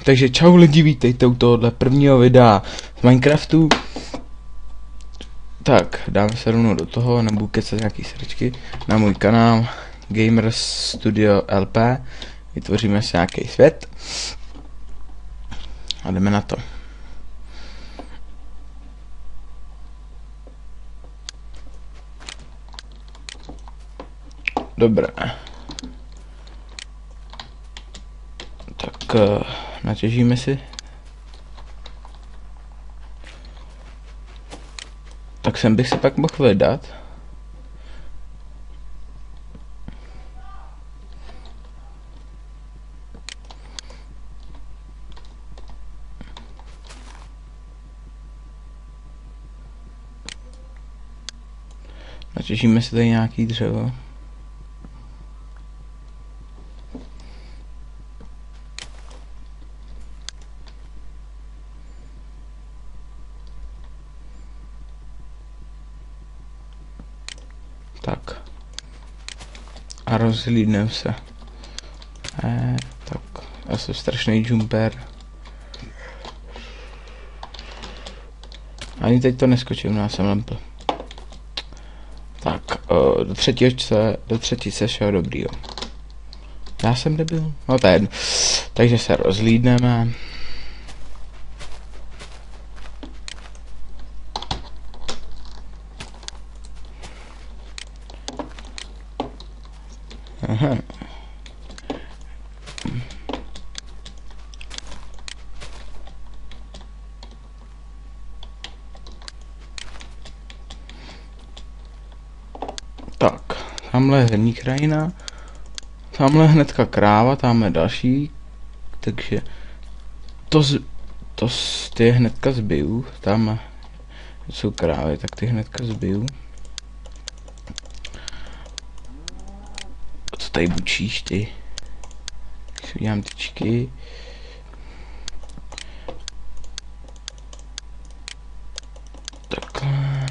Takže čau lidi, vítejte u tohohle prvního videa z Minecraftu. Tak, dáme se rovnou do toho, nebudu kecat nějaký srdčky, na můj kanál Gamers Studio LP. Vytvoříme si nějaký svět a jdeme na to. Dobré. Tak natěžíme si. Tak sem bych se pak mohl vydat. Natěžíme si tady nějaký dřevo. Tak. A rozhlídnem se. Tak. Já jsem strašný jumper. Ani teď to neskočím, já jsem lempl. Tak, do třetice všeho dobrýho. Já jsem debil? No to je jedno. Takže se rozhlídneme. Aha. Tak, tamhle je herní krajina, tamhle hnedka kráva, tamhle další, takže ty hnedka zbiju, tam jsou krávy, tak ty hnedka zbiju. Co tady bučíš ty? Tak si udělám tyčky. Takhle.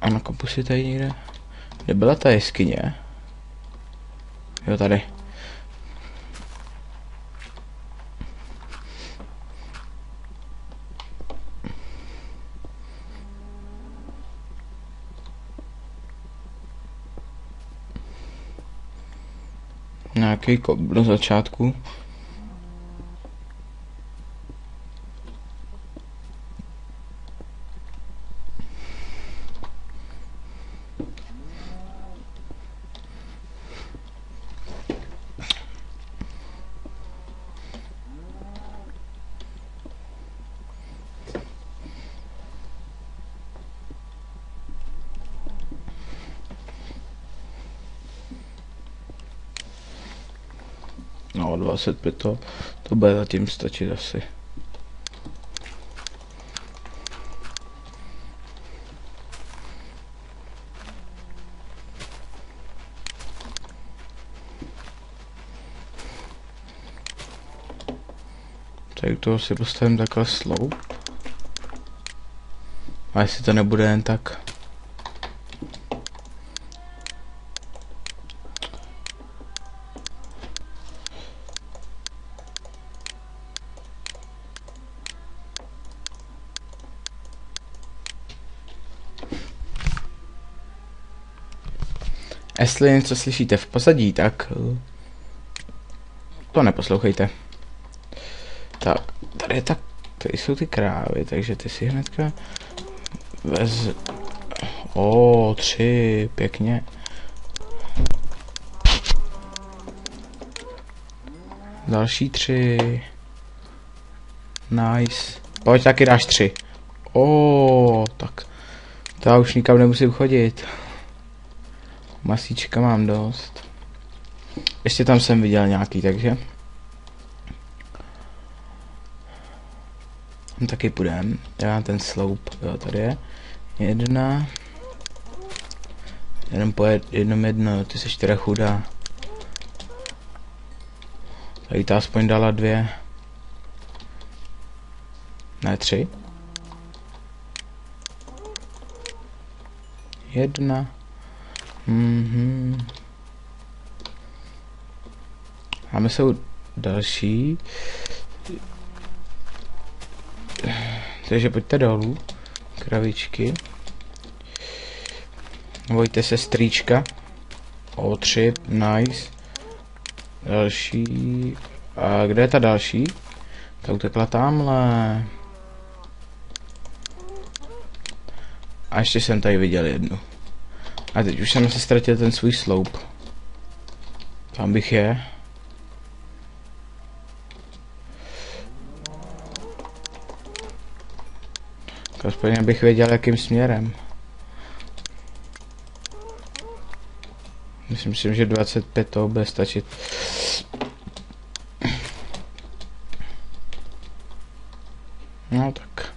A nakopu si tady někde. Kde byla ta jeskyně? Jo, tady. Nějaký kop do začátku. No, 25 to bude zatím stačit asi. Tak toho si postavím takhle sloup. A jestli to nebude jen tak. Jestli něco slyšíte v pozadí, tak to neposlouchejte. Tak, tady jsou ty krávy, takže ty si hnedka O, 3, pěkně. Další 3. Nice. Pojď, taky dáš 3. O, tak. To já už nikam nemusím chodit. Masíčka mám dost. Ještě tam jsem viděl nějaký, takže. Tam taky půjdem. Já ten sloup, jo, tady je. Jedna. Jedno, ty seš teda chudá. Tady ta aspoň dala 2. Ne, 3. 1. Máme jsou další. Takže pojďte dolů, kravičky. Bojte se strýčka. O3, nice. Další. A kde je ta další? Ta utekla tamhle. A ještě jsem tady viděl jednu. A teď už jsem si ztratil ten svůj sloup. Tam bych je. Aspoň bych věděl, jakým směrem. Myslím, že 25 to bude stačit. No tak.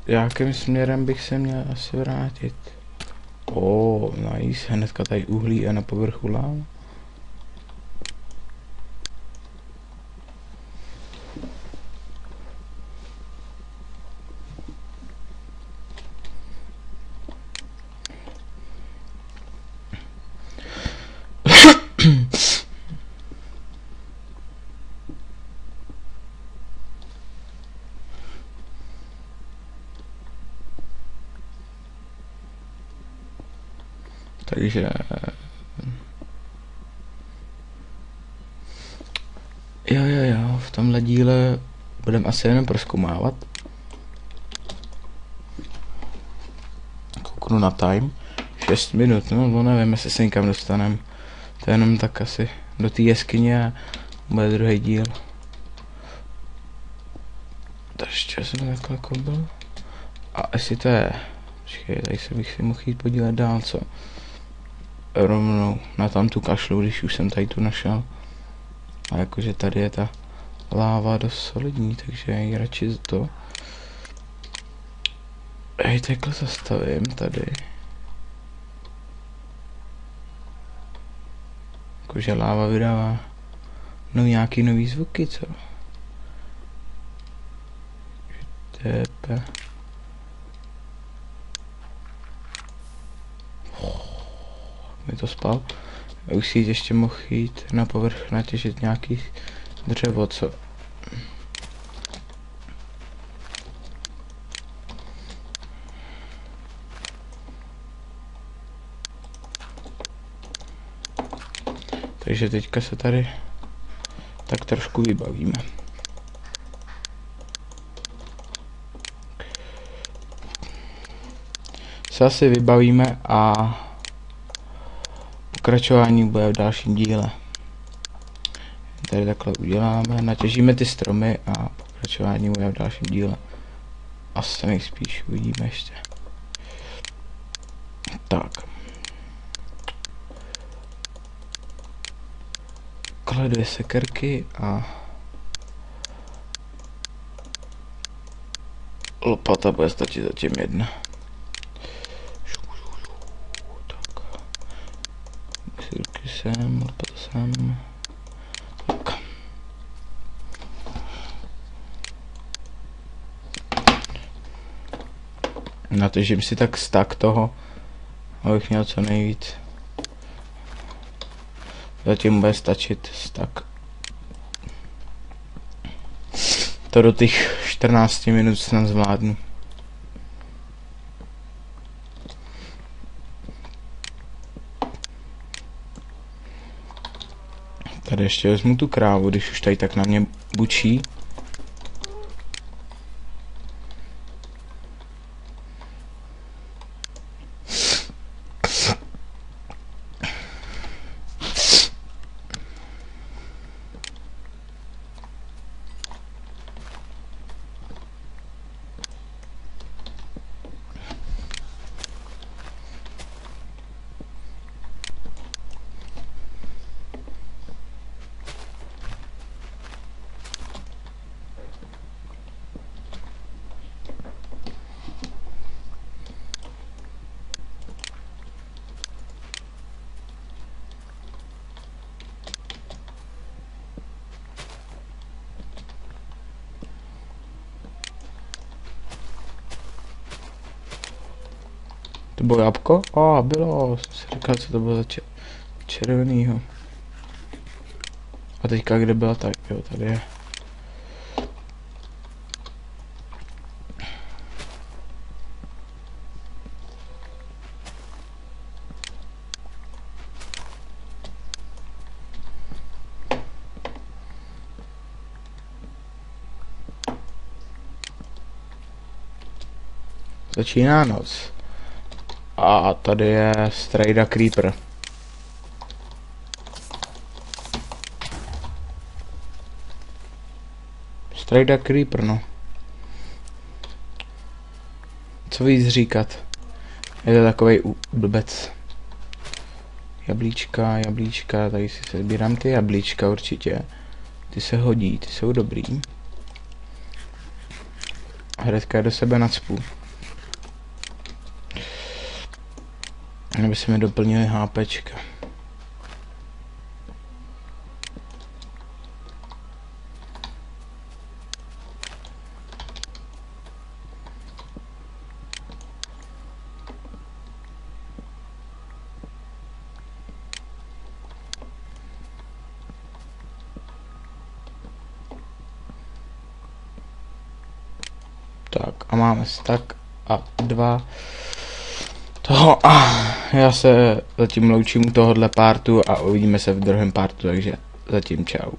Jakým směrem bych se měl asi vrátit? Nice, hnedka tady uhlí a na povrchu láva. Takže jo, v tomhle díle budeme asi jenom prozkoumávat. Kouknu na time. 6 minut, no nevím, jestli se někam dostaneme. To je jenom tak asi do té jeskyně a bude druhý díl. Takže jsem takhle byl. A jestli to je... Počkej, tady se bych si mohl jít podívat dál, co? Rovnou na tam tu kašlu, když už jsem tady tu našel. A jakože tady je ta láva dost solidní, takže ji radši to. Hej, takhle zastavím tady. Jakože láva vydává nějaký nový zvuky, co? TP. Mi to spal. Já už si ještě mohl jít na povrch natěžit nějakých dřevo, co? Takže teďka se tady tak trošku vybavíme. Se asi vybavíme a pokračování bude v dalším díle. Tady takhle uděláme, natěžíme ty stromy a pokračování bude v dalším díle. Asi nejspíš uvidíme ještě. Tak. Takhle 2 sekerky a lopata bude stačit zatím 1. Sekerky sem, lopata sem. Tak. Natěžím si tak stack toho, abych měl co nejvíc. Zatím bude stačit stack. To do těch 14 minut snad zvládnu. Tady ještě vezmu tu krávu, když už tady tak na mě bučí. To bylo jabko? Bylo, jsem si říkal, co to bylo za červenýho. A teďka kde byla tak, jo, tady je. Začíná noc. A tady je Strejda Creeper. Strejda Creeper, no. Co víc říkat? Je to takovej blbec. Jablíčka, jablíčka, tady si se sbírám ty jablíčka určitě. Ty se hodí, ty jsou dobrý. Hnedka je do sebe nacpu. Aby se mi doplnili HPčka. Tak a máme stack a 2 toho a já se zatím loučím u tohohle partu a uvidíme se v druhém partu, takže zatím čau.